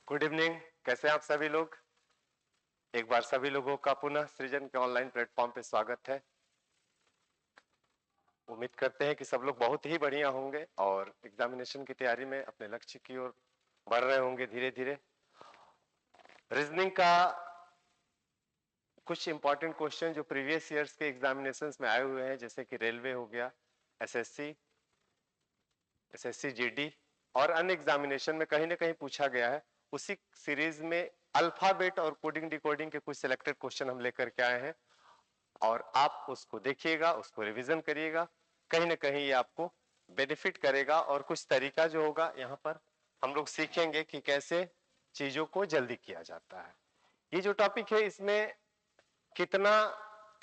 Good evening. कैसे हैं आप सभी लोग? एक बार सभी लोगों का पुनः सृजन के ऑनलाइन प्लेटफॉर्म पे स्वागत है। उम्मीद करते हैं कि सब लोग बहुत ही बढ़िया होंगे और एग्जामिनेशन की तैयारी में अपने लक्ष्य की ओर बढ़ रहे होंगे धीरे धीरे। रीजनिंग का कुछ इंपॉर्टेंट क्वेश्चन जो प्रीवियस ईयर्स के एग्जामिनेशंस में आए हुए हैं, जैसे कि रेलवे हो गया, एसएससी, एसएससी जीडी और अन्य एग्जामिनेशन में कहीं ना कहीं पूछा गया है, उसी सीरीज में अल्फाबेट और कोडिंग डिकोडिंग के कुछ सिलेक्टेड क्वेश्चन हम लेकर के आए हैं और आप उसको देखिएगा, उसको रिवीजन करिएगा। कहीं ना कहीं ये आपको बेनिफिट करेगा और कुछ तरीका जो होगा यहाँ पर हम लोग सीखेंगे कि कैसे चीजों को जल्दी किया जाता है। ये जो टॉपिक है इसमें कितना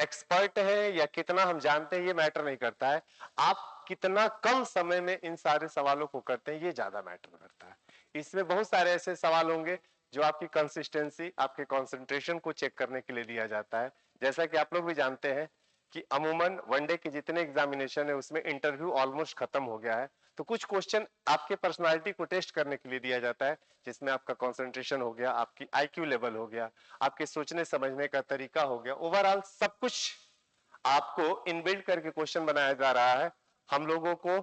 एक्सपर्ट है या कितना हम जानते हैं ये मैटर नहीं करता है, आप कितना कम समय में इन सारे सवालों को करते हैं ये ज्यादा मैटर करता है। इसमें बहुत सारे ऐसे सवाल होंगे जो आपकी कंसिस्टेंसी, आपके कंसंट्रेशन को चेक करने के लिए दिया जाता है। जैसा कि आप लोग भी जानते हैं कि अमूमन वनडे के जितने एग्जामिनेशन है उसमें इंटरव्यू ऑलमोस्ट खत्म हो गया है, तो कुछ क्वेश्चन आपके पर्सनालिटी को टेस्ट करने के लिए दिया जाता है, जिसमें आपका कंसंट्रेशन हो गया, आपकी आईक्यू लेवल हो गया, आपके सोचने समझने का तरीका हो गया, ओवरऑल सब कुछ आपको इनबिल्ड करके क्वेश्चन बनाया जा रहा है। हम लोगों को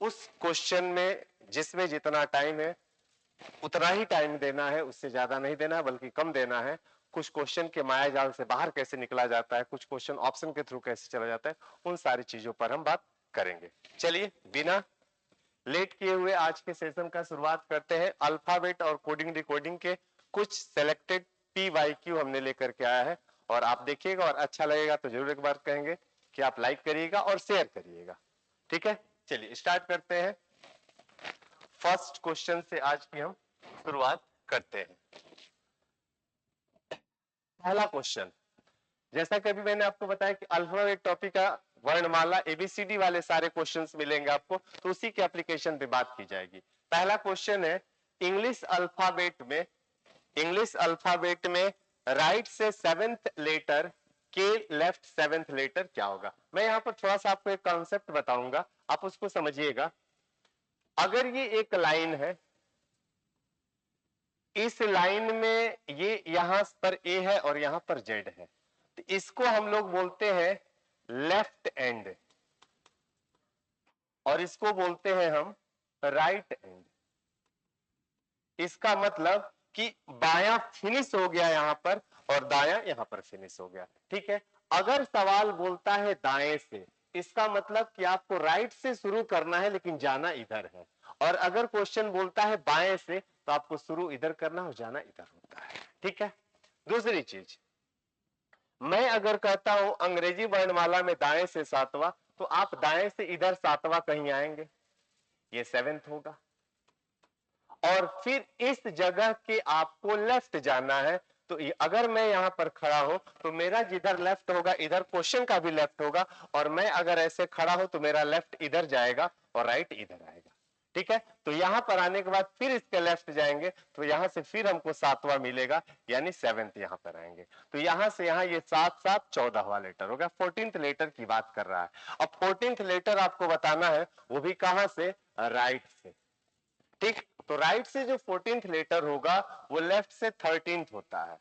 उस क्वेश्चन में जिसमें जितना टाइम है उतना ही टाइम देना है, उससे ज्यादा नहीं देना है बल्कि कम देना है। कुछ क्वेश्चन के माया जाल से बाहर कैसे निकला जाता है, कुछ क्वेश्चन ऑप्शन के थ्रू कैसे चला जाता है, उन सारी चीजों पर हम बात करेंगे। चलिए बिना लेट किए हुए आज के सेशन का शुरुआत करते हैं। अल्फाबेट और कोडिंग डिकोडिंग के कुछ सिलेक्टेड PYQ हमने लेकर के आया है और आप देखिएगा और अच्छा लगेगा तो जरूर एक बार कहेंगे कि आप लाइक करिएगा और शेयर करिएगा। ठीक है, चलिए स्टार्ट करते हैं। फर्स्ट क्वेश्चन से आज की हम शुरुआत करते हैं। पहला क्वेश्चन, जैसा कि अभी मैंने आपको बताया कि अल्फाबेट टॉपिक का वर्णमाला ABCD वाले सारे क्वेश्चंस मिलेंगे आपको, तो उसी के एप्लीकेशन पे बात की जाएगी। पहला क्वेश्चन है इंग्लिश अल्फाबेट में राइट से 7th लेटर के लेफ्ट 7th लेटर क्या होगा। मैं यहां पर थोड़ा सा आपको एक कॉन्सेप्ट बताऊंगा, आप उसको समझिएगा। अगर ये एक लाइन है, इस लाइन में ये यहां पर A है और यहां पर Z है, तो इसको हम लोग बोलते हैं लेफ्ट एंड और इसको बोलते हैं हम राइट एंड। इसका मतलब कि बायां फिनिश हो गया यहां पर और दायां यहां पर फिनिश हो गया। ठीक है, अगर सवाल बोलता है दाएं से, इसका मतलब कि आपको राइट से शुरू करना है लेकिन जाना इधर है, और अगर क्वेश्चन बोलता है बाएं से तो आपको शुरू इधर करना और जाना इधर होता है। ठीक है, दूसरी चीज, मैं अगर कहता हूं अंग्रेजी वर्णमाला में दाएं से 7वां, तो आप दाएं से इधर 7वां कहीं आएंगे, ये 7th होगा, और फिर इस जगह के आपको लेफ्ट जाना है। तो अगर मैं यहां पर खड़ा हूं तो मेरा जिधर लेफ्ट होगा इधर क्वेश्चन का भी लेफ्ट होगा, और मैं अगर ऐसे खड़ा हूं तो मेरा लेफ्ट इधर जाएगा और राइट इधर आएगा। ठीक है, तो यहां पर आने के बाद फिर इसके लेफ्ट जाएंगे तो यहां से फिर हमको 7वां मिलेगा, यानी 7th यहां पर आएंगे। तो यहां से यहां ये 7 7 14वां लेटर होगा। 14th लेटर की बात कर रहा है। अब 14th लेटर आपको बताना है, वो भी कहां से? राइट से। ठीक, तो राइट से जो 14th लेटर होगा वो लेफ्ट से 13th होता है।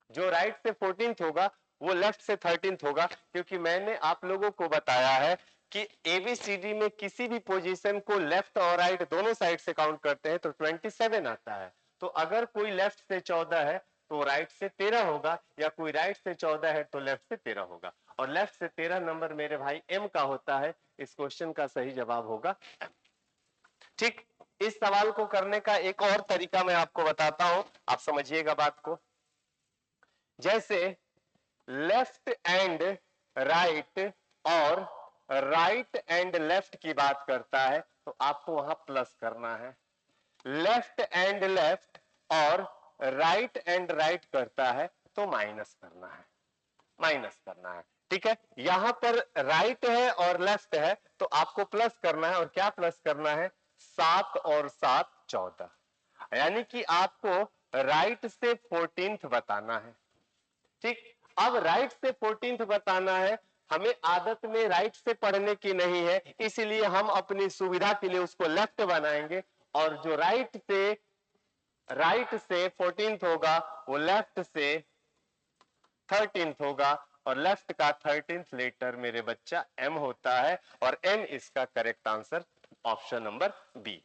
जो राइट से 14th होगा वो लेफ्ट से 13th होगा, क्योंकि मैंने आप लोगों को बताया है कि ABCD में किसी भी पोजीशन को लेफ्ट और राइट दोनों साइड से काउंट करते हैं तो 27 आता है। तो अगर कोई लेफ्ट से 14 है तो राइट से 13 होगा, या कोई राइट से 14 है तो लेफ्ट से 13 होगा, और लेफ्ट से 13 नंबर मेरे भाई M का होता है। इस क्वेश्चन का सही जवाब होगा M। ठीक, इस सवाल को करने का एक और तरीका मैं आपको बताता हूं, आप समझिएगा बात को। जैसे लेफ्ट एंड राइट और राइट एंड लेफ्ट की बात करता है तो आपको वहां प्लस करना है। लेफ्ट एंड लेफ्ट और राइट एंड राइट करता है तो माइनस करना है, माइनस करना है। ठीक है, यहां पर राइट है और लेफ्ट है तो आपको प्लस करना है, और क्या प्लस करना है? 7 और 7 14, यानी कि आपको राइट से 14th बताना है। ठीक, अब राइट से 14th बताना है, हमें आदत में राइट से पढ़ने की नहीं है, इसलिए हम अपनी सुविधा के लिए उसको लेफ्ट बनाएंगे, और जो राइट से राइट से 14th होगा, वो लेफ्ट से 13th होगा, और लेफ्ट का 13th लेटर मेरे बच्चा एम होता है, और एम इसका correct answer option number B.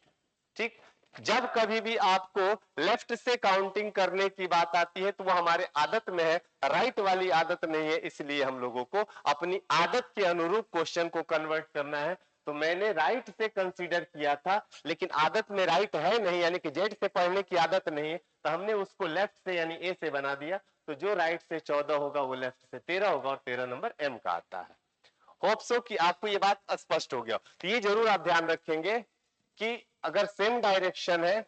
ठीक, जब कभी भी आपको लेफ्ट से काउंटिंग करने की बात आती है तो वो हमारे आदत में है, राइट वाली आदत नहीं है, इसलिए हम लोगों को अपनी आदत के अनुरूप क्वेश्चन को कन्वर्ट करना है। तो मैंने राइट से कंसीडर किया था, लेकिन आदत में राइट है नहीं, यानी कि जेड से पढ़ने की आदत नहीं है, तो हमने उसको लेफ्ट से यानी ए से बना दिया। तो जो राइट से 14 होगा वो लेफ्ट से 13 होगा, और 13 नंबर एम का आता है। होप सो कि आपको ये बात स्पष्ट हो गया। तो ये जरूर आप ध्यान रखेंगे कि अगर सेम डायरेक्शन है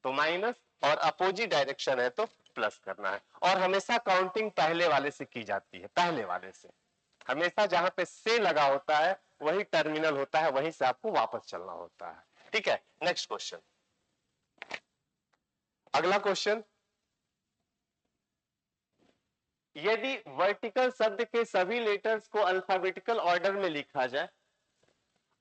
तो माइनस, और अपोजिट डायरेक्शन है तो प्लस करना है। और हमेशा काउंटिंग पहले वाले से की जाती है, पहले वाले से। हमेशा जहां पे से लगा होता है वही टर्मिनल होता है, वहीं से आपको वापस चलना होता है। ठीक है, नेक्स्ट क्वेश्चन। अगला क्वेश्चन, यदि वर्टिकल शब्द के सभी लेटर्स को अल्फाबेटिकल ऑर्डर में लिखा जाए,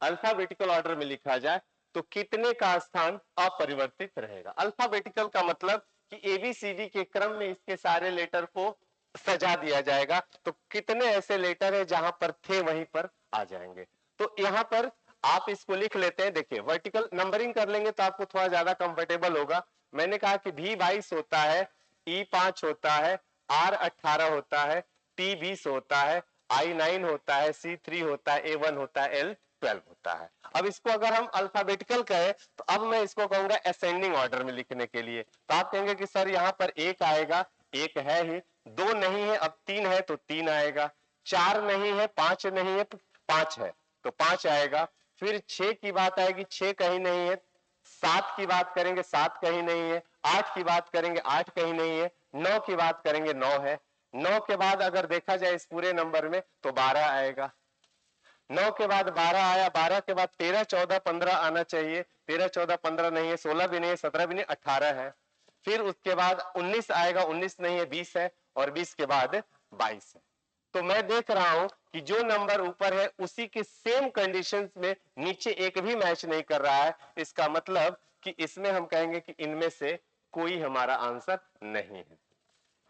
अल्फाबेटिकल ऑर्डर में लिखा जाए, तो कितने का स्थान अपरिवर्तित रहेगा? अल्फाबेटिकल का मतलब कि एबीसीडी के क्रम में इसके सारे लेटर को सजा दिया जाएगा, तो कितने ऐसे लेटर है जहां पर थे वहीं पर आ जाएंगे। तो यहां पर आप इसको लिख लेते हैं। देखिए, वर्टिकल नंबरिंग कर लेंगे तो आपको थोड़ा ज्यादा कंफर्टेबल होगा। मैंने कहा कि भी 22 होता है, ई 5 होता है, आर 18 होता है, टी 20 होता है, आई 9 होता है, सी 3 होता है, ए 1 होता है, एल 12 होता है। अब इसको अगर हम अल्फाबेटिकल कहें तो अब मैं इसको कहूंगा असेंडिंग ऑर्डर में लिखने के लिए। तो आप कहेंगे कि सर यहाँ पर एक आएगा, एक है ही, दो नहीं है, अब तीन है तो तीन आएगा, चार नहीं है, पांच नहीं है, पांच है तो पांच आएगा, फिर छह की बात आएगी, छह कहीं नहीं है, सात की बात करेंगे, सात कहीं नहीं है, आठ की बात करेंगे, आठ कहीं नहीं है, नौ की बात करेंगे, नौ है, नौ के बाद अगर देखा जाए इस पूरे नंबर में तो 12 आएगा, 9 के बाद 12 आया, 12 के बाद 13 14 15 आना चाहिए, 13 14 15 नहीं है, 16 भी नहीं है, 17 भी नहीं, 18 है, फिर उसके बाद 19 आएगा, 19 नहीं है, 20 है, और 20 के बाद 22 है। तो मैं देख रहा हूं कि जो नंबर ऊपर है उसी के सेम कंडीशंस में नीचे एक भी मैच नहीं कर रहा है। इसका मतलब कि इसमें हम कहेंगे कि इनमें से कोई हमारा आंसर नहीं है।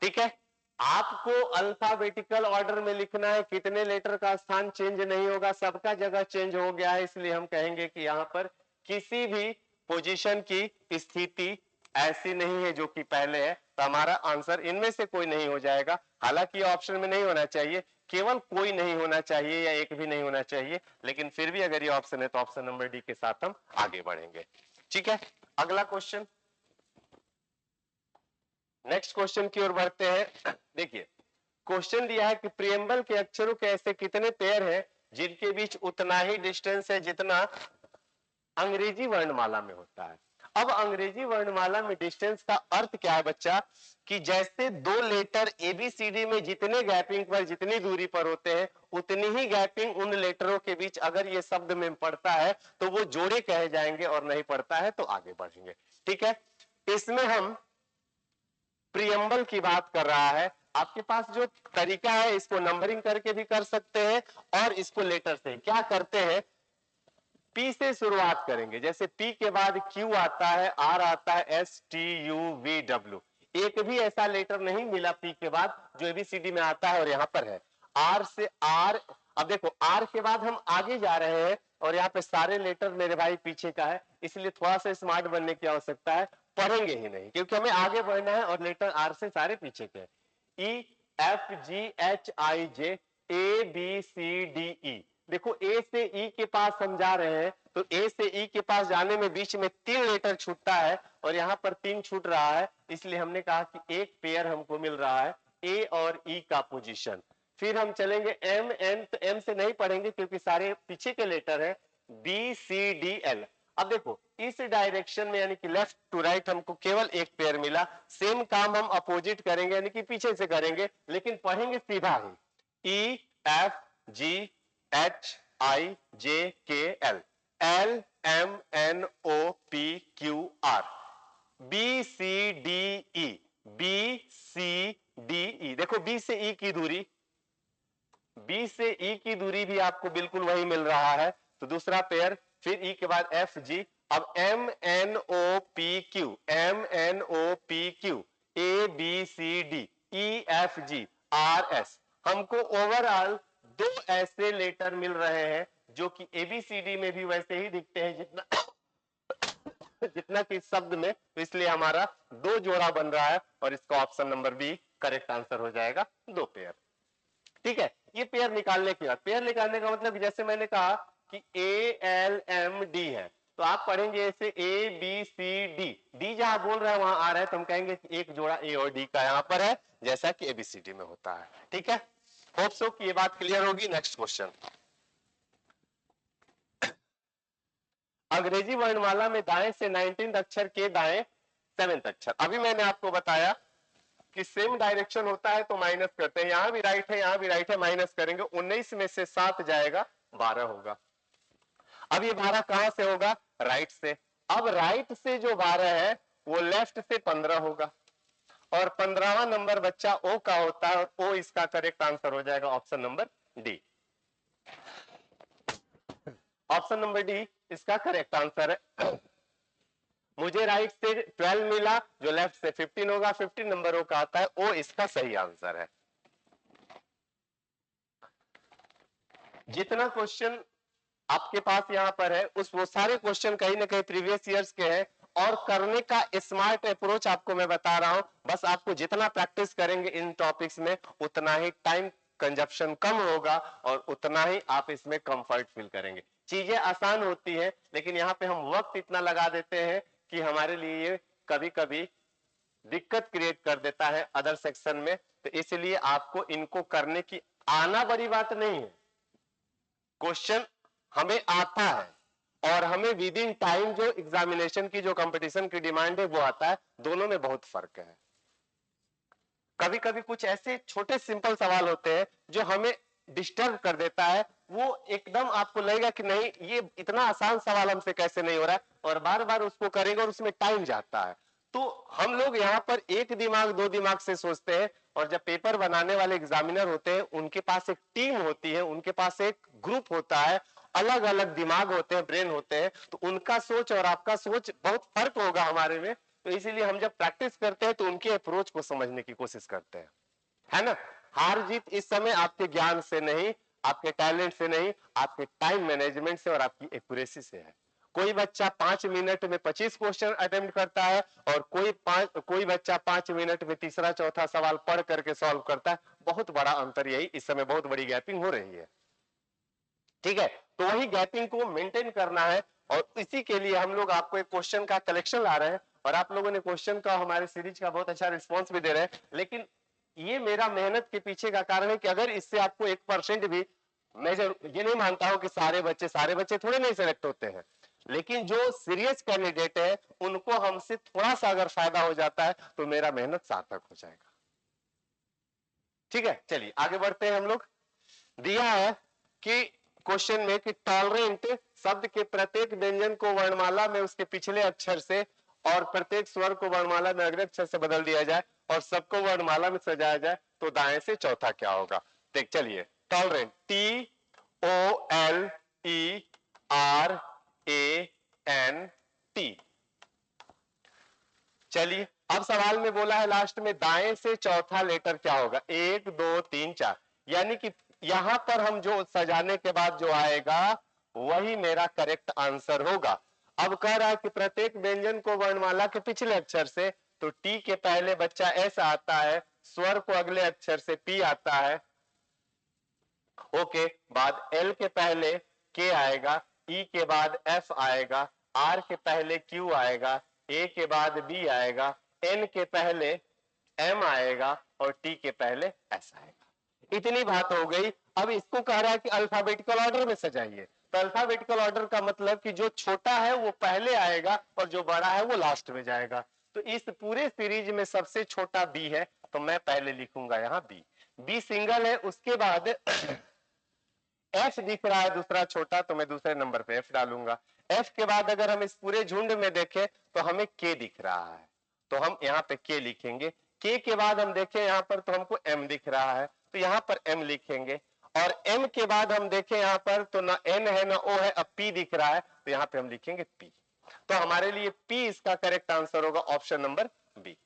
ठीक है, आपको अल्फाबेटिकल ऑर्डर में लिखना है, कितने लेटर का स्थान चेंज नहीं होगा, सबका जगह चेंज हो गया है, इसलिए हम कहेंगे कि यहां पर किसी भी पोजीशन की स्थिति ऐसी नहीं है जो कि पहले है, तो हमारा आंसर इनमें से कोई नहीं हो जाएगा। हालांकि ऑप्शन में नहीं होना चाहिए, केवल कोई नहीं होना चाहिए या एक भी नहीं होना चाहिए, लेकिन फिर भी अगर ये ऑप्शन है तो ऑप्शन नंबर डी के साथ हम आगे बढ़ेंगे। ठीक है, अगला क्वेश्चन, नेक्स्ट क्वेश्चन की ओर बढ़ते हैं। देखिए, क्वेश्चन दिया है कि प्रियम्बल के अक्षरों के ऐसे कितने पेयर हैं जिनके बीच उतना ही डिस्टेंस है जितना अंग्रेजी वर्णमाला में होता है। अब अंग्रेजी वर्णमाला में डिस्टेंस का अर्थ क्या है बच्चा, कि जैसे दो लेटर एबीसीडी में जितने गैपिंग पर, जितनी दूरी पर होते हैं, उतनी ही गैपिंग उन लेटरों के बीच अगर ये शब्द में पड़ता है तो वो जोड़े कहे जाएंगे, और नहीं पड़ता है तो आगे बढ़ेंगे। ठीक है, इसमें हम प्रियम्बल की बात कर रहा है। आपके पास जो तरीका है, इसको नंबरिंग करके भी कर सकते हैं, और इसको लेटर से क्या करते हैं, पी से शुरुआत करेंगे। जैसे पी के बाद क्यू आता है, आर आता है, S T U V W. एक भी ऐसा लेटर नहीं मिला पी के बाद जो एबीसीडी में आता है, और यहां पर है आर से आर। अब देखो, आर के बाद हम आगे जा रहे हैं, और यहाँ पे सारे लेटर मेरे भाई पीछे का है, इसलिए थोड़ा सा स्मार्ट बनने की आवश्यकता है। पढ़ेंगे ही नहीं क्योंकि हमें आगे बढ़ना है, और लेटर आर से सारे पीछे के। E F G H I J A B C D E. देखो, ए से ई के पास हम जा रहे हैं, तो ए से ई के पास जाने में बीच में तीन लेटर छूटता है, और यहां पर तीन छूट रहा है, इसलिए हमने कहा कि एक पेयर हमको मिल रहा है ए और ई का पोजीशन। फिर हम चलेंगे एम एन, तो एम से नहीं पढ़ेंगे क्योंकि सारे पीछे के लेटर है, बी सी डी एल। अब देखो, इस डायरेक्शन में यानी कि लेफ्ट टू राइट हमको केवल एक पेयर मिला। सेम काम हम अपोजिट करेंगे यानी कि पीछे से करेंगे, लेकिन पढ़ेंगे सीधा ही, ई F G H I J K L, L M N O P Q R, B C D E, B C D E. देखो, बी से ई की दूरी, बी से ई की दूरी भी आपको बिल्कुल वही मिल रहा है, तो दूसरा पेयर। फिर ई के बाद एफ जी, अब MNOPQ, MNOPQ, ABCD, EFG, RS, हमको ओवरऑल 2 ऐसे लेटर मिल रहे हैं जो कि ABCD में भी वैसे ही दिखते हैं जितना कि शब्द में, तो इसलिए हमारा 2 जोड़ा बन रहा है और इसका option number B correct answer हो जाएगा, 2 पेयर। ठीक है, ये पेयर निकालने के बाद, पेयर निकालने का मतलब जैसे मैंने कहा कि ALMD है, तो आप पढ़ेंगे ऐसे ABCD, डी जहां बोल रहे हैं वहां आ रहा है, तो हम कहेंगे एक जोड़ा ए और डी का यहां पर है, जैसा कि ABCD में होता है। ठीक है, होप सो कि ये बात क्लियर होगी। नेक्स्ट क्वेश्चन, अंग्रेजी वर्णमाला में दाएं से 19th अक्षर के दाएं 7th अक्षर। अभी मैंने आपको बताया कि सेम डायरेक्शन होता है तो माइनस करते हैं, यहां भी राइट है, यहां भी राइट है, माइनस करेंगे, 19 में से 7 जाएगा, 12 होगा। अब ये 12 कहां से होगा? राइट से। अब राइट से जो 12 है वो लेफ्ट से 15 होगा, और 15वां नंबर बच्चा ओ का होता है, और ओ इसका करेक्ट आंसर हो जाएगा option number D. Option number D इसका करेक्ट आंसर है। मुझे राइट से 12 मिला, जो लेफ्ट से 15 होगा, 15 नंबर ओ का आता है, ओ इसका सही आंसर है। जितना क्वेश्चन आपके पास यहां पर है उस वो सारे क्वेश्चन कहीं ना कहीं प्रीवियस ईयर्स के हैं, और करने का स्मार्ट अप्रोच आपको मैं बता रहा हूं, बस आपको जितना प्रैक्टिस करेंगे इन टॉपिक्स में उतना ही टाइम कंजप्शन कम होगा और उतना ही आप इसमें कंफर्ट फील करेंगे। चीजें आसान होती है, लेकिन यहाँ पे हम वक्त इतना लगा देते हैं कि हमारे लिए कभी कभी दिक्कत क्रिएट कर देता है अदर सेक्शन में, तो इसलिए आपको इनको करने की, आना बड़ी बात नहीं है, क्वेश्चन हमें आता है और हमें विद इन टाइम जो एग्जामिनेशन की, जो कंपटीशन की डिमांड है वो आता है, दोनों में बहुत फर्क है। कभी कभी कुछ ऐसे छोटे सिंपल सवाल होते हैं जो हमें डिस्टर्ब कर देता है, वो एकदम आपको लगेगा कि नहीं ये इतना आसान सवाल हमसे कैसे नहीं हो रहा है, और बार बार उसको करेंगे और उसमें टाइम जाता है। तो हम लोग यहाँ पर एक दिमाग दो दिमाग से सोचते हैं, और जब पेपर बनाने वाले एग्जामिनर होते हैं उनके पास एक टीम होती है, उनके पास एक ग्रुप होता है, अलग अलग दिमाग होते हैं, ब्रेन होते हैं, तो उनका सोच और आपका सोच बहुत फर्क होगा हमारे में, तो इसीलिए हम जब प्रैक्टिस करते हैं तो उनके अप्रोच को समझने की कोशिश करते हैं, है ना। हार जीत इस समय आपके ज्ञान से नहीं, आपके टैलेंट से नहीं, आपके टाइम मैनेजमेंट से और आपकी एक्यूरेसी से है। कोई बच्चा 5 मिनट में 25 क्वेश्चन अटेम्प्ट करता है, और कोई बच्चा 5 मिनट में तीसरा चौथा सवाल पढ़ करके सॉल्व करता है। बहुत बड़ा अंतर, यही इस समय बहुत बड़ी गैपिंग हो रही है। ठीक है, तो वही गैपिंग को मेंटेन करना है, और इसी के लिए हम लोग आपको एक क्वेश्चन का कलेक्शन ला रहे हैं, और आप लोगों ने क्वेश्चन का हमारे सीरीज का बहुत अच्छा रिस्पॉन्स भी दे रहे हैं। लेकिन ये मेरा मेहनत के पीछे का कारण है कि अगर इससे आपको 1% भी, मैं ये नहीं मानता हूं कि सारे बच्चे थोड़े नहीं सिलेक्ट होते हैं, लेकिन जो सीरियस कैंडिडेट है उनको हमसे थोड़ा सा अगर फायदा हो जाता है तो मेरा मेहनत सार्थक हो जाएगा। ठीक है, चलिए आगे बढ़ते हैं। हम लोग दिया है कि क्वेश्चन में कि टॉलरेंट शब्द के प्रत्येक व्यंजन को वर्णमाला में उसके पिछले अक्षर से और प्रत्येक स्वर को वर्णमाला में अगले अक्षर से बदल दिया जाए और सबको वर्णमाला में सजाया जाए, तो दाएं से चौथा क्या होगा? देख चलिए, टॉलरेंट TOLERANT। चलिए, अब सवाल में बोला है लास्ट में दाएं से चौथा लेटर क्या होगा? 1 2 3 4, यानी कि यहां पर हम जो सजाने के बाद जो आएगा वही मेरा करेक्ट आंसर होगा। अब कह रहा है कि प्रत्येक व्यंजन को वर्णमाला के पिछले अक्षर से, तो टी के पहले बच्चा एस आता है, स्वर को अगले अक्षर से पी आता है, ओके, बाद एल के पहले के आएगा, ई के बाद एफ आएगा, आर के पहले क्यू आएगा, ए के बाद बी आएगा, एन के पहले एम आएगा, और टी के पहले एस आएगा। इतनी बात हो गई। अब इसको कह रहा है कि अल्फाबेटिकल ऑर्डर में सजाइए, तो अल्फाबेटिकल ऑर्डर का मतलब कि जो छोटा है वो पहले आएगा और जो बड़ा है वो लास्ट में जाएगा। तो इस पूरे सीरीज में सबसे छोटा बी है, तो मैं पहले लिखूंगा यहां बी। बी सिंगल है, उसके बाद एफ दिख रहा है दूसरा छोटा, तो मैं दूसरे नंबर पे एफ डालूंगा। एफ के बाद अगर हम इस पूरे झुंड में देखें तो हमें के दिख रहा है, तो हम यहाँ पे के लिखेंगे। के बाद हम देखें यहाँ पर तो हमको एम दिख रहा है, तो यहाँ पर एम लिखेंगे। और एम के बाद हम देखें यहाँ पर तो ना एन है ना ओ है, अब पी दिख रहा है, तो यहाँ पे हम लिखेंगे पी। तो हमारे लिए पी इसका करेक्ट आंसर होगा, ऑप्शन नंबर बी।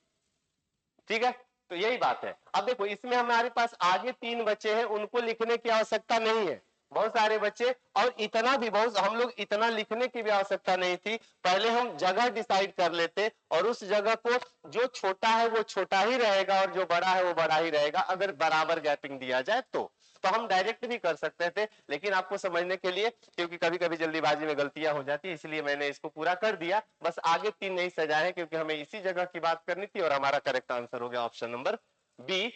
ठीक है, तो यही बात है। अब देखो इसमें हमारे पास आगे 3 बच्चे हैं, उनको लिखने की आवश्यकता नहीं है, बहुत सारे बच्चे, और इतना भी बहुत हम लोग इतना लिखने की भी आवश्यकता नहीं थी। पहले हम जगह डिसाइड कर लेते और उस जगह को जो छोटा है वो छोटा ही रहेगा और जो बड़ा है वो बड़ा ही रहेगा, अगर बराबर गैपिंग दिया जाए तो हम डायरेक्ट भी कर सकते थे, लेकिन आपको समझने के लिए, क्योंकि कभी कभी जल्दीबाजी में गलतियां हो जाती है, इसलिए मैंने इसको पूरा कर दिया। बस आगे 3 नहीं सजाए हैं क्योंकि हमें इसी जगह की बात करनी थी, और हमारा करेक्ट आंसर हो गया ऑप्शन नंबर बी।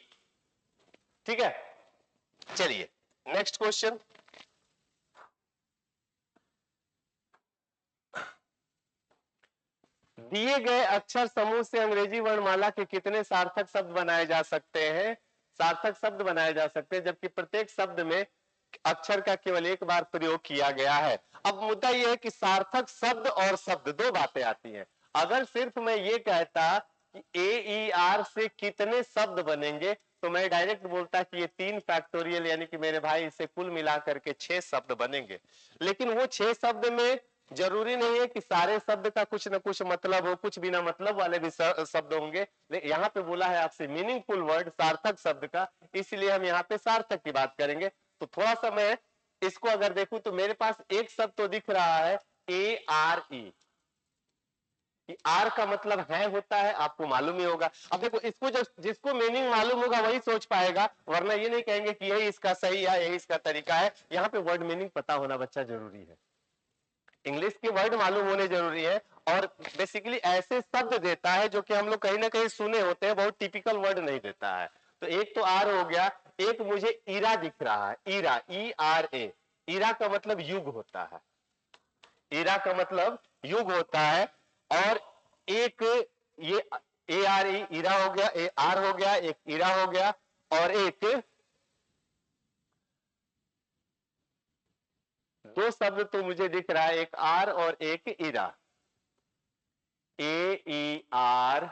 ठीक है, चलिए नेक्स्ट क्वेश्चन। दिए गए अक्षर समूह से अंग्रेजी वर्णमाला के कितने सार्थक शब्द बनाए जा सकते हैं? सार्थक शब्द बनाए जा सकते हैं, जबकि प्रत्येक शब्द में अक्षर का केवल एक बार प्रयोग किया गया है। अब मुद्दा यह है कि सार्थक शब्द और शब्द दो बातें आती हैं। अगर सिर्फ मैं ये कहता कि AER से कितने शब्द बनेंगे, तो मैं डायरेक्ट बोलता कि ये 3 फैक्टोरियल, यानी कि मेरे भाई इसे कुल मिलाकर के 6 शब्द बनेंगे। लेकिन वो 6 शब्द में जरूरी नहीं है कि सारे शब्द का कुछ ना कुछ मतलब हो, कुछ बिना मतलब वाले भी शब्द होंगे। यहाँ पे बोला है आपसे मीनिंगफुल वर्ड, सार्थक शब्द का, इसलिए हम यहाँ पे सार्थक की बात करेंगे। तो थोड़ा सा मैं इसको अगर देखूं तो मेरे पास एक शब्द तो दिख रहा है ARE। आर का मतलब है होता है, आपको मालूम ही होगा। अब देखो इसको जिसको मीनिंग मालूम होगा वही सोच पाएगा, वरना ये नहीं कहेंगे कि यही इसका सही है, यही इसका तरीका है। यहाँ पे वर्ड मीनिंग पता होना बच्चा जरूरी है, इंग्लिश के वर्ड मालूम होने जरूरी है। और बेसिकली ऐसे शब्द देता है जो कि हम लोग कहीं ना कहीं सुने होते हैं, बहुत टिपिकल वर्ड नहीं देता है। तो एक तो आर हो गया, एक मुझे ईरा दिख रहा है, ईरा, ERA। ईरा का मतलब युग होता है, ईरा का मतलब युग होता है। और एक ये ARE ईरा हो गया, AR हो गया, एक ईरा हो गया, और एक दो शब्द तो मुझे दिख रहा है, एक आर और एक ईरा, AER,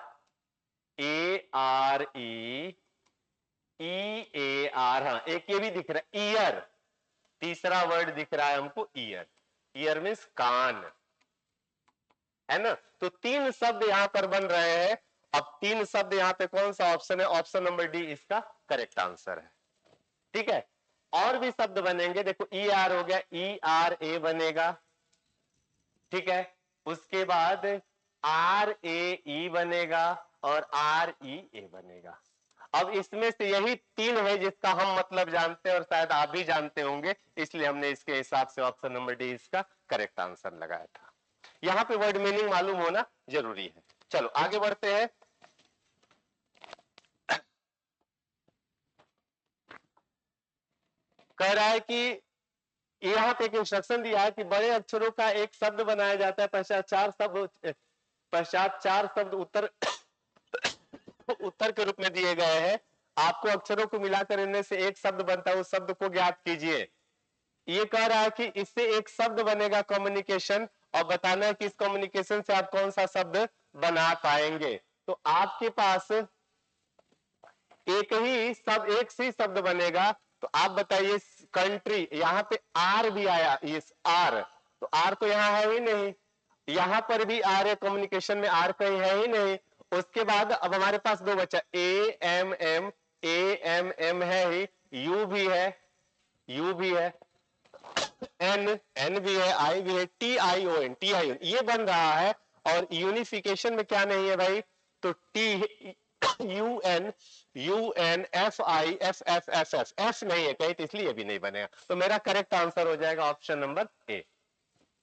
ARE, EAR। हाँ, एक ये भी दिख रहा है ईयर, तीसरा वर्ड दिख रहा है हमको ईयर। ईयर मीन्स कान, है ना। तो 3 शब्द यहां पर बन रहे हैं। अब 3 शब्द यहां पे कौन सा ऑप्शन है? ऑप्शन नंबर डी इसका करेक्ट आंसर है। ठीक है, और भी शब्द बनेंगे, देखो ER हो गया, ERA बनेगा। ठीक है, उसके बाद RAE बनेगा और REA बनेगा। अब इसमें से यही 3 है जिसका हम मतलब जानते हैं और शायद आप भी जानते होंगे, इसलिए हमने इसके हिसाब से ऑप्शन नंबर डी इसका करेक्ट आंसर लगाया था। यहां पे वर्ड मीनिंग मालूम होना जरूरी है। चलो आगे बढ़ते हैं। कह रहा है कि यहाँ पे एक इंस्ट्रक्शन दिया है कि बड़े अक्षरों का एक शब्द बनाया जाता है, पश्चात 4 शब्द उत्तर उत्तर के रूप में दिए गए हैं। आपको अक्षरों को मिलाकर इनमें से एक शब्द बनता है, उस शब्द को ज्ञात कीजिए। ये कह रहा है कि इससे एक शब्द बनेगा कम्युनिकेशन, और बताना है कि इस कम्युनिकेशन से आप कौन सा शब्द बना पाएंगे। तो आपके पास एक ही शब्द बनेगा। तो आप बताइए कंट्री, यहाँ पे आर भी आया, इस आर, तो आर तो यहाँ है ही नहीं, यहां पर भी आर है, कम्युनिकेशन में आर कहीं है ही नहीं। उसके बाद अब हमारे पास 2 बचा, AMM है ही, यू भी है, यू भी है, एन भी है, आई भी है, TION ये बन रहा है। और यूनिफिकेशन में क्या नहीं है भाई? तो UNFIFFFF एफ नहीं है कहीं, तो इसलिए भी नहीं बनेगा। तो मेरा करेक्ट आंसर हो जाएगा ऑप्शन नंबर ए।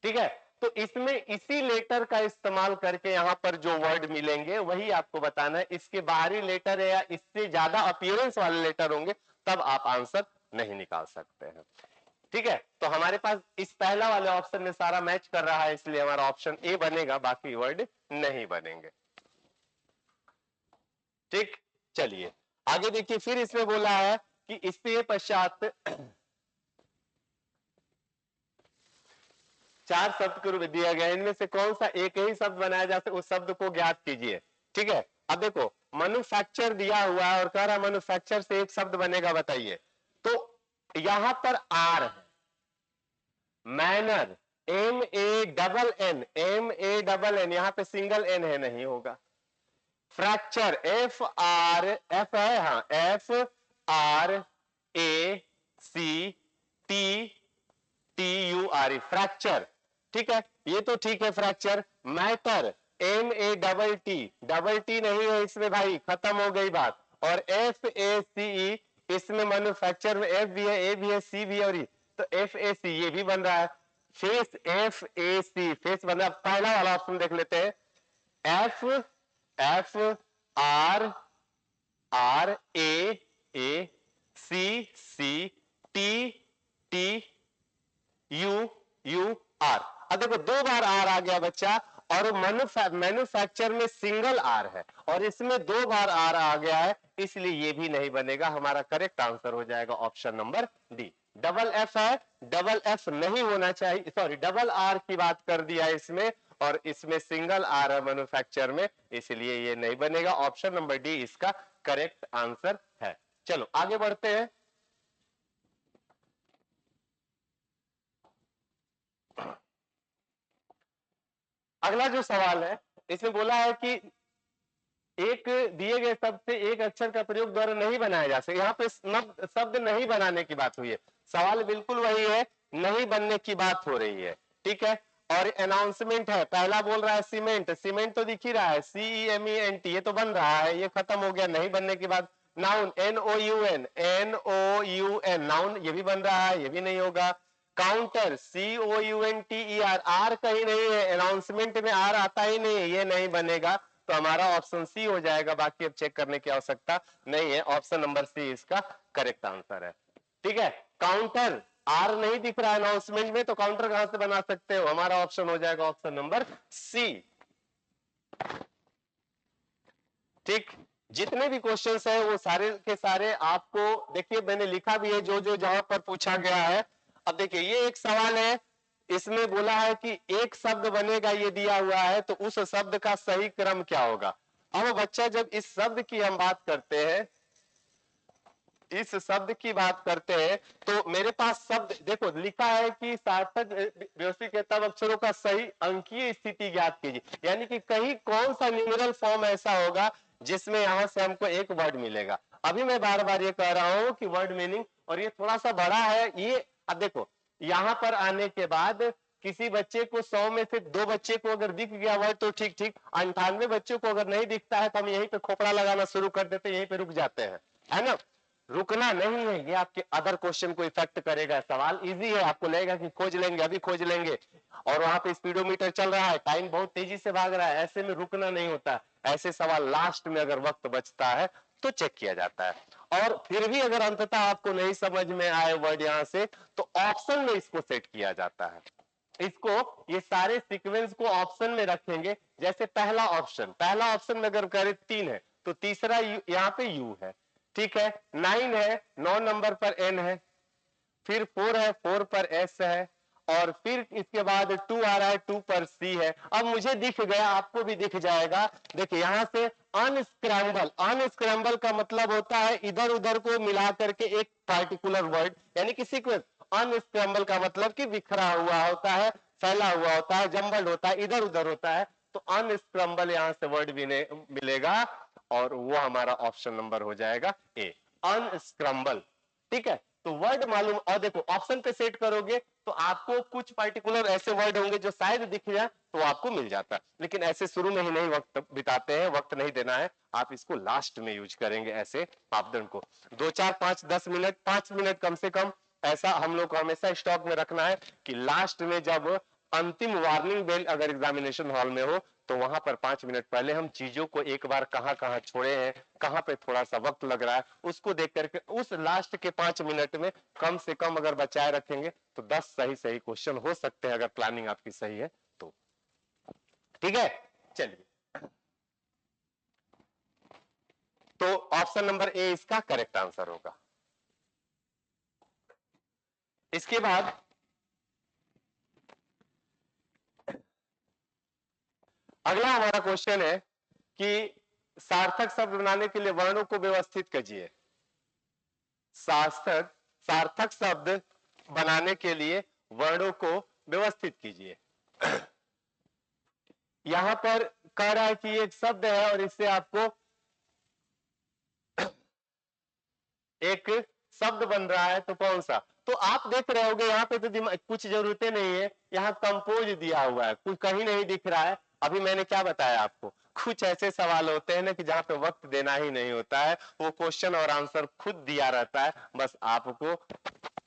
ठीक है, तो इसमें इसी लेटर का इस्तेमाल करके यहां पर जो वर्ड मिलेंगे वही आपको बताना है। इसके बाहरी लेटर है या इससे ज्यादा अपीयरेंस वाले लेटर होंगे तब आप आंसर नहीं निकाल सकते हैं। ठीक है, तो हमारे पास इस पहला वाले ऑप्शन में सारा मैच कर रहा है, इसलिए हमारा ऑप्शन ए बनेगा, बाकी वर्ड नहीं बनेंगे। ठीक, चलिए आगे देखिए, फिर इसमें बोला है कि इसके पश्चात 4 शब्द के रूप में दिया गया, इनमें से कौन सा एक ही शब्द बनाया जा सकता है, उस शब्द को ज्ञात कीजिए। ठीक है, अब देखो मैन्युफैक्चर दिया हुआ है और कह रहा है मैन्युफैक्चर से एक शब्द बनेगा, बताइए। तो यहां पर आर है, मैनर, MANN, MANN, यहां पे सिंगल एन है, नहीं होगा। फ्रैक्चर, F है, हाँ, FRACTURE, फ्रैक्चर, ठीक है, ये तो ठीक है fracture. Matter, MATT, double T नहीं है इसमें भाई, खत्म हो गई बात। और FACE, इसमें मैन्युफैक्चर में F भी है, A भी है, C भी है, और तो FAC ये भी बन रहा है। फेस, FAC, फेस बन रहा है। पहला वाला ऑप्शन देख लेते हैं, FRACTUR, अब देखो दो बार आर आ गया बच्चा, और मैन्युफैक्चर में सिंगल आर है, और इसमें दो बार आर आ गया है, इसलिए ये भी नहीं बनेगा। हमारा करेक्ट आंसर हो जाएगा option number D. Double F है, डबल एफ नहीं होना चाहिए, सॉरी डबल आर की बात कर दिया इसमें, और इसमें सिंगल आर है मैन्युफैक्चर में, इसलिए ये नहीं बनेगा। ऑप्शन नंबर डी इसका करेक्ट आंसर है। चलो आगे बढ़ते हैं। अगला जो सवाल है, इसमें बोला है कि एक दिए गए शब्द से एक अक्षर का प्रयोग द्वारा नहीं बनाया जा सकता। यहाँ पे शब्द नहीं बनाने की बात हुई है, सवाल बिल्कुल वही है, नहीं बनने की बात हो रही है, ठीक है। और अनाउंसमेंट है, पहला बोल रहा है सीमेंट, सीमेंट तो दिख ही रहा है, CEMENT, ये तो बन रहा है, ये खत्म हो गया, नहीं बनने की बात। नाउन, NOUN, NOUN, नाउन ये भी बन रहा है, ये भी नहीं होगा। काउंटर, COUNTER, आर कहीं नहीं है, अनाउंसमेंट में आर आता ही नहीं है, ये नहीं बनेगा। तो हमारा ऑप्शन सी हो जाएगा, बाकी अब चेक करने की आवश्यकता नहीं है। ऑप्शन नंबर सी इसका करेक्ट आंसर है, ठीक है। काउंटर, आर नहीं दिख रहा है अनाउंसमेंट में, तो काउंटर कहां से बना सकते हो, हमारा ऑप्शन हो जाएगा ऑप्शन नंबर सी, ठीक। जितने भी क्वेश्चंस है वो सारे के सारे आपको देखिए, मैंने लिखा भी है जो जो जहां पर पूछा गया है। अब देखिए ये एक सवाल है, इसमें बोला है कि एक शब्द बनेगा, ये दिया हुआ है, तो उस शब्द का सही क्रम क्या होगा। अब बच्चा जब इस शब्द की हम बात करते हैं, इस शब्द की बात करते हैं, तो मेरे पास शब्द देखो लिखा है कि सार्थक व्यवस्थित के तब अक्षरों का सही अंकीय स्थिति ज्ञात कीजिए, यानी कि कहीं कौन सा न्यूमेरल फॉर्म ऐसा होगा जिसमें यहां से हमको एक वर्ड मिलेगा। अभी मैं बार बार ये कह रहा हूं कि वर्ड मीनिंग, और ये थोड़ा सा बड़ा है ये। अब देखो यहां पर आने के बाद किसी बच्चे को 100 में से 2 बच्चे को अगर दिख गया वर्ड तो ठीक ठीक, 98 बच्चों को अगर नहीं दिखता है तो हम यहीं पे खोपड़ा लगाना शुरू कर देते, यहीं पे रुक जाते हैं, है ना। रुकना नहीं है, ये आपके अदर क्वेश्चन को इफेक्ट करेगा। सवाल इजी है, आपको लगेगा कि खोज लेंगे, अभी खोज लेंगे, और वहां पे स्पीडोमीटर चल रहा है, टाइम बहुत तेजी से भाग रहा है, ऐसे में रुकना नहीं होता। ऐसे सवाल लास्ट में अगर वक्त बचता है तो चेक किया जाता है। और फिर भी अगर अंततः आपको नहीं समझ में आए वर्ड यहां से, तो ऑप्शन में इसको सेट किया जाता है। इसको, ये सारे सीक्वेंस को ऑप्शन में रखेंगे। जैसे पहला ऑप्शन में अगर करें 3 है, तो तीसरा यहाँ पे यू है, ठीक है। 9 है, 9 नंबर पर एन है, फिर 4 है, 4 पर एस है, और फिर इसके बाद 2 आ रहा है, 2 पर सी है। अब मुझे दिख गया, आपको भी दिख जाएगा। देखिए यहां से अनस्क्रैम्बल, अनस्क्रैम्बल का मतलब होता है इधर उधर को मिला करके एक पार्टिकुलर वर्ड, यानी कि सीक्वेंस। अनस्क्रैम्बल का मतलब कि बिखरा हुआ होता है, फैला हुआ होता है, जंबल्ड होता है, इधर उधर होता है। तो अनस्क्रैम्बल यहां से वर्ड भी मिलेगा, और वो हमारा ऑप्शन नंबर हो जाएगा ए, अनस्क्रैम्बल, ठीक है। तो वर्ड मालूम, और देखो ऑप्शन पे सेट करोगे तो आपको कुछ पर्टिकुलर ऐसे वर्ड होंगे जो शायद दिख जाए, तो आपको मिल जाता है। लेकिन ऐसे शुरू में ही नहीं वक्त बिताते हैं, वक्त नहीं देना है, आप इसको लास्ट में यूज करेंगे ऐसे मापदंड को। 2 4 5 10 मिनट, 5 मिनट कम से कम, ऐसा हम लोग को हमेशा स्टॉक में रखना है कि लास्ट में जब अंतिम वार्निंग बेल अगर एग्जामिनेशन हॉल में हो, तो वहां पर 5 मिनट पहले हम चीजों को एक बार कहां कहां छोड़े हैं, कहां पे थोड़ा सा वक्त लग रहा है, उसको देख करके उस लास्ट के 5 मिनट में कम से कम अगर बचाए रखेंगे तो 10 सही सही क्वेश्चन हो सकते हैं, अगर प्लानिंग आपकी सही है तो, ठीक है। चलिए, तो ऑप्शन नंबर ए इसका करेक्ट आंसर होगा। इसके बाद अगला हमारा क्वेश्चन है कि सार्थक शब्द बनाने के लिए वर्णों को व्यवस्थित कीजिए। सार्थक सार्थक शब्द बनाने के लिए वर्णों को व्यवस्थित कीजिए। यहां पर कह रहा है कि एक शब्द है और इससे आपको एक शब्द बन रहा है, तो कौन सा? तो आप देख रहे होगे यहाँ पे तो कुछ जरूरतें नहीं है, यहाँ कंपोज दिया हुआ है, कुछ कहीं नहीं दिख रहा है। अभी मैंने क्या बताया आपको, कुछ ऐसे सवाल होते हैं ना कि जहां पे वक्त देना ही नहीं होता है, वो क्वेश्चन और आंसर खुद दिया रहता है, बस आपको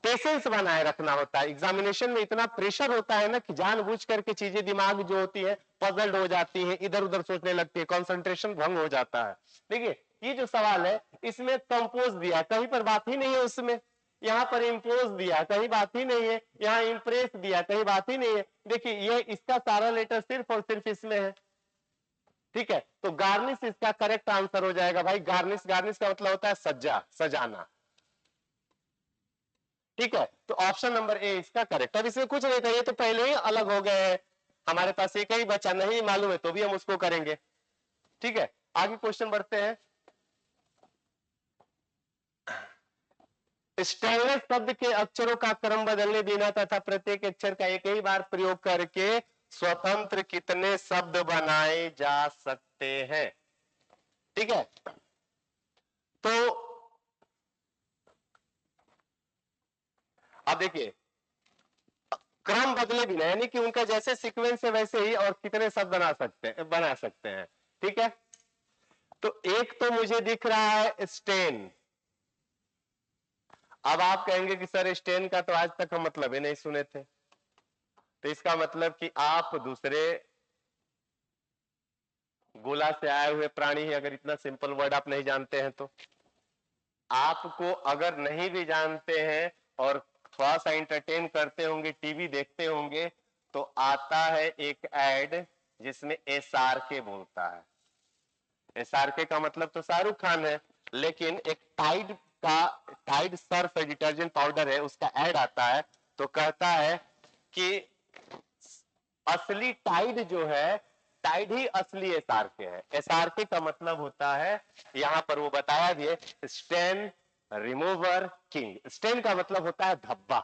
पेशेंस बनाए रखना होता है। एग्जामिनेशन में इतना प्रेशर होता है ना कि जानबूझ करके चीजें दिमाग जो होती है पजल्ड हो जाती है, इधर उधर सोचने लगती है, कंसंट्रेशन भंग हो जाता है। देखिए ये जो सवाल है इसमें कंपोज दिया, कहीं पर बात ही नहीं है उसमें, यहाँ पर इम्पोज दिया, कहीं बात ही नहीं है, यहाँ इम्प्रेस दिया, कहीं बात ही नहीं है। देखिए ये इसका सारा लेटर सिर्फ और सिर्फ इसमें है, ठीक है, तो गार्निश इसका करेक्ट आंसर हो जाएगा भाई। गार्निश, गार्निश का मतलब होता है सज्जा, सजाना, ठीक है, तो ऑप्शन नंबर ए इसका करेक्ट। अब इसमें कुछ नहीं था, ये तो पहले ही अलग हो गए हैं, हमारे पास एक ही बचा, नहीं मालूम है तो भी हम उसको करेंगे, ठीक है। आगे क्वेश्चन बढ़ते हैं। स्टेनलेस शब्द के अक्षरों का क्रम बदलने बिना तथा प्रत्येक अक्षर का एक ही बार प्रयोग करके स्वतंत्र कितने शब्द बनाए जा सकते हैं? ठीक है, तो अब देखिए क्रम बदले बिना, यानी कि उनका जैसे सीक्वेंस है वैसे ही, और कितने शब्द बना सकते हैं, ठीक है। तो एक तो मुझे दिख रहा है स्टेन। अब आप कहेंगे कि सर स्टेन का तो आज तक हम मतलब ही नहीं सुने थे, तो इसका मतलब कि आप दूसरे गोला से आए हुए प्राणी ही, अगर इतना सिंपल वर्ड आप नहीं जानते हैं तो। आपको अगर नहीं भी जानते हैं और थोड़ा सा एंटरटेन करते होंगे, टीवी देखते होंगे, तो आता है एक एड जिसमें एसआरके बोलता है। एसआरके का मतलब तो शाहरुख खान है, लेकिन एक टाइड सर्फ डिटर्जेंट पाउडर है, उसका एड आता है, तो कहता है कि असली टाइड जो है, टाइड ही असली एसआरके है। एसआरके का मतलब होता है, यहां पर वो बताया भी है, स्टेन रिमूवर किंग। स्टेन का मतलब होता है धब्बा,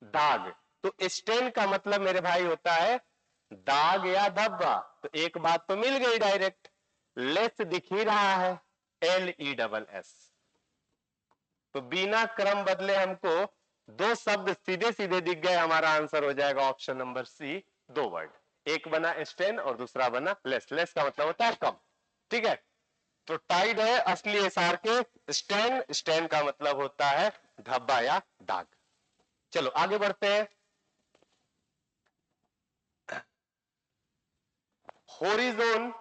दाग, तो स्टेन का मतलब मेरे भाई होता है दाग या धब्बा। तो एक बात तो मिल गई डायरेक्ट, लेस दिख ही रहा है, LESS। तो बिना क्रम बदले हमको दो शब्द सीधे सीधे दिख गए, हमारा आंसर हो जाएगा ऑप्शन नंबर सी, दो वर्ड, एक बना स्टेन और दूसरा बना लेस। लेस का मतलब होता है कम, ठीक है। तो टाइड है असली एसआर के, स्टेन, स्टेन का मतलब होता है धब्बा या दाग। चलो आगे बढ़ते हैं। होरिजोन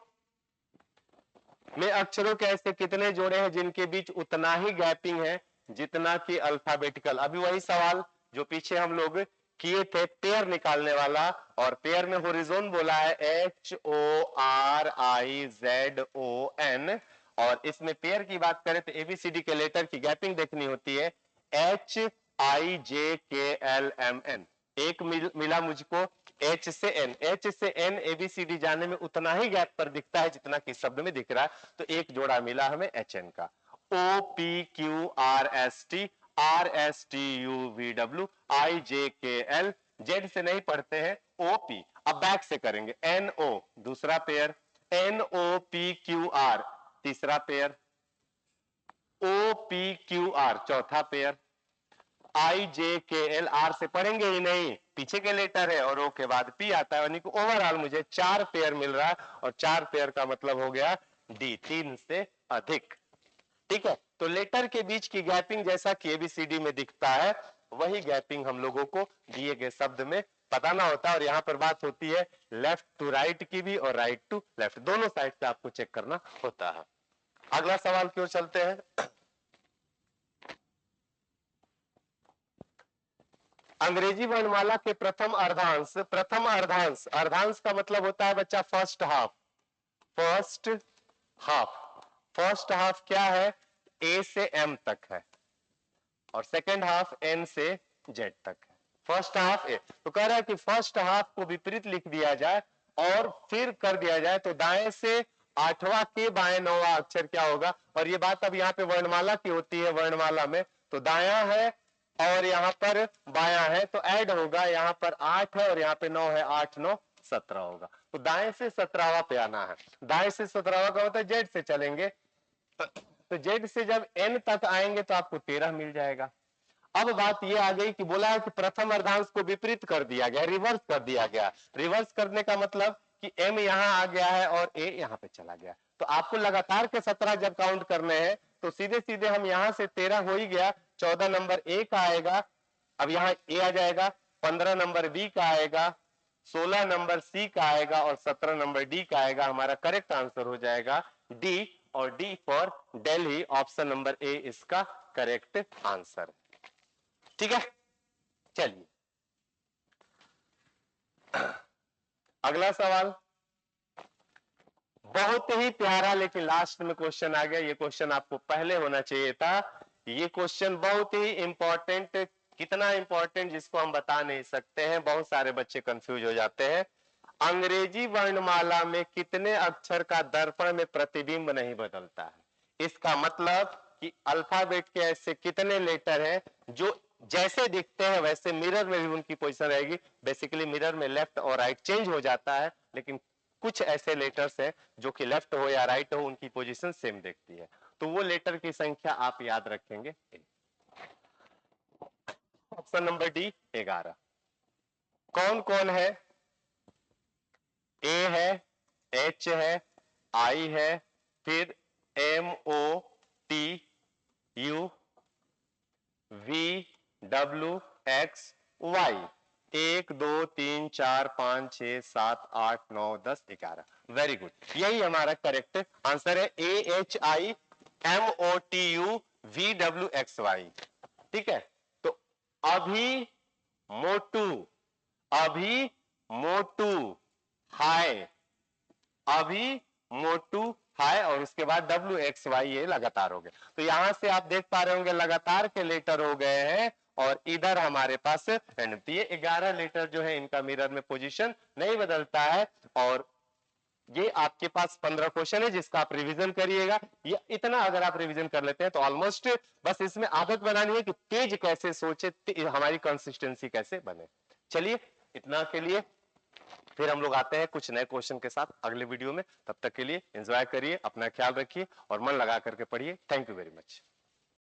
में अक्षरों के ऐसे कितने जोड़े हैं जिनके बीच उतना ही गैपिंग है जितना कि अल्फाबेटिकल? अभी वही सवाल जो पीछे हम लोग किए थे, पेयर निकालने वाला, और पेयर में होरिजोन बोला है HORIZON, और इसमें पेयर की बात करें तो ABCD के लेटर की गैपिंग देखनी होती है, HIJKLMN। एक मिला मुझको H से N, H से N ABCD जाने में उतना ही गैप पर दिखता है जितना कि शब्द में दिख रहा है, तो एक जोड़ा मिला हमें HN का। OPQRST RSTUVW IJKL, जेड से नहीं पढ़ते हैं, OP। अब बैक से करेंगे, NO दूसरा पेयर, NOPQR तीसरा पेयर, OPQR चौथा पेयर, IJKL आर से पढ़ेंगे ही नहीं, पीछे के लेटर है, और ओ के बाद पी आता है, यानी कि ओवरऑल मुझे 4 पेयर मिल रहा है, और 4 पेयर का मतलब हो गया डी, 3 से अधिक, ठीक है। तो लेटर के बीच की गैपिंग जैसा कि एबीसीडी में दिखता है, वही गैपिंग हम लोगों को दिए गए शब्द में बताना होता है, और यहां पर बात होती है लेफ्ट टू राइट की भी और राइट टू लेफ्ट, दोनों साइड से आपको चेक करना होता है। अगला सवाल की ओर चलते हैं। अंग्रेजी वर्णमाला के प्रथम अर्धांश, अर्धांश का मतलब होता है बच्चा first half, first half. First half क्या है? ए से एम तक है, और सेकेंड हाफ एन से जेड तक है। फर्स्ट हाफ ए, तो कह रहा है कि फर्स्ट हाफ को विपरीत लिख दिया जाए और फिर कर दिया जाए, तो दाएं से आठवां के बाएं नौवां अक्षर क्या होगा? और ये बात अब यहाँ पे वर्णमाला की होती है, वर्णमाला में तो दाया है और यहाँ पर बायां है तो ऐड होगा, यहाँ पर 8 है और यहाँ पे 9 है, 8 9 17 होगा। तो दाएं से 17वां पे आना है। दाएं से 17वां का होता है जेड से चलेंगे, तो जेड से जब एन तक आएंगे तो आपको 13 मिल जाएगा। अब बात यह आ गई कि बोला है कि प्रथम अर्धांश को विपरीत कर दिया गया, रिवर्स कर दिया गया। रिवर्स करने का मतलब कि m यहां आ गया है और a यहां पे चला गया। तो आपको लगातार के 17 जब काउंट करने हैं तो सीधे सीधे हम यहां से 13 हो ही गया, 14 नंबर a का आएगा, अब यहाँ a आ जाएगा, 15 नंबर b का आएगा, 16 नंबर सी का आएगा और 17 नंबर डी का आएगा। हमारा करेक्ट आंसर हो जाएगा डी, और D for Delhi, option number A इसका करेक्ट आंसर। ठीक है, चलिए अगला सवाल बहुत ही प्यारा, लेकिन लास्ट में क्वेश्चन आ गया। ये क्वेश्चन आपको पहले होना चाहिए था। ये क्वेश्चन बहुत ही इंपॉर्टेंट, कितना इंपॉर्टेंट जिसको हम बता नहीं सकते हैं, बहुत सारे बच्चे कंफ्यूज हो जाते हैं। अंग्रेजी वर्णमाला में कितने अक्षर का दर्पण में प्रतिबिंब नहीं बदलता है? इसका मतलब कि अल्फाबेट के ऐसे कितने लेटर हैं जो जैसे दिखते हैं वैसे मिरर में भी उनकी पोजीशन रहेगी। बेसिकली मिरर में लेफ्ट और राइट चेंज हो जाता है, लेकिन कुछ ऐसे लेटर्स हैं जो कि लेफ्ट हो या राइट हो उनकी पोजीशन सेम दिखती है। तो वो लेटर की संख्या आप याद रखेंगे। Option number D 11। कौन कौन है? ए है, एच है, आई है, फिर M O T U, V W X Y. 1 2 3 4 5 6 7 8 9 10 11। Very good, यही हमारा करेक्ट आंसर है, A H I M O T U V W X Y. ठीक है, तो अभी मोटू, अभी मोटू हाय, अभी मोटू हाय, और उसके बाद डब्ल्यू एक्स वाई ये लगातार हो गए। तो यहां से आप देख पा रहे होंगे लगातार के लेटर हो गए हैं, और इधर हमारे पास एंड। ये 11 लेटर जो है इनका मिरर में पोजीशन नहीं बदलता है। और ये आपके पास 15 क्वेश्चन है जिसका आप रिवीजन करिएगा। ये इतना अगर आप रिवीजन कर लेते हैं तो ऑलमोस्ट, बस इसमें आदत बनानी है कि तेज कैसे सोचे, हमारी कंसिस्टेंसी कैसे बने। चलिए इतना के लिए, फिर हम लोग आते हैं कुछ नए क्वेश्चन के साथ अगले वीडियो में। तब तक के लिए एंजॉय करिए, अपना ख्याल रखिए और मन लगा करके पढ़िए। Thank you very much.